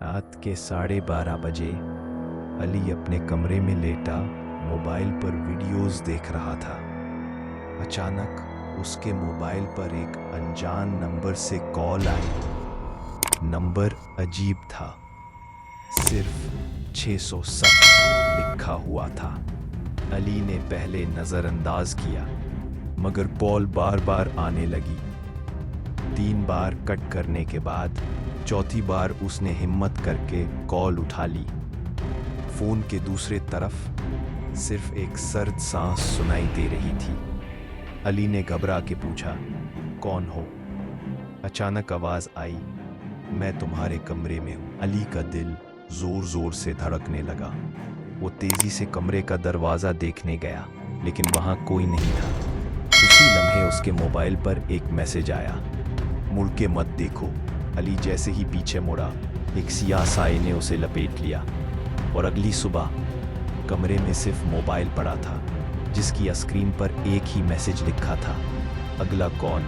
रात के 12:30 बजे अली अपने कमरे में लेटा मोबाइल पर वीडियोस देख रहा था। अचानक उसके मोबाइल पर एक अनजान नंबर से कॉल आई। नंबर अजीब था, सिर्फ 607 लिखा हुआ था। अली ने पहले नजरअंदाज किया, मगर कॉल बार बार आने लगी। 3 बार कट करने के बाद चौथी बार उसने हिम्मत करके कॉल उठा ली। फोन के दूसरे तरफ सिर्फ एक सर्द सांस सुनाई दे रही थी। अली ने घबरा के पूछा, कौन हो? अचानक आवाज आई, मैं तुम्हारे कमरे में हूं। अली का दिल जोर जोर से धड़कने लगा। वो तेजी से कमरे का दरवाजा देखने गया, लेकिन वहां कोई नहीं था। उसी लम्हे उसके मोबाइल पर एक मैसेज आया, मुड़ के मत देखो। अली जैसे ही पीछे मुड़ा, एक सियाह साए ने उसे लपेट लिया और अगली सुबह कमरे में सिर्फ मोबाइल पड़ा था, जिसकी स्क्रीन पर एक ही मैसेज लिखा था, अगला कौन?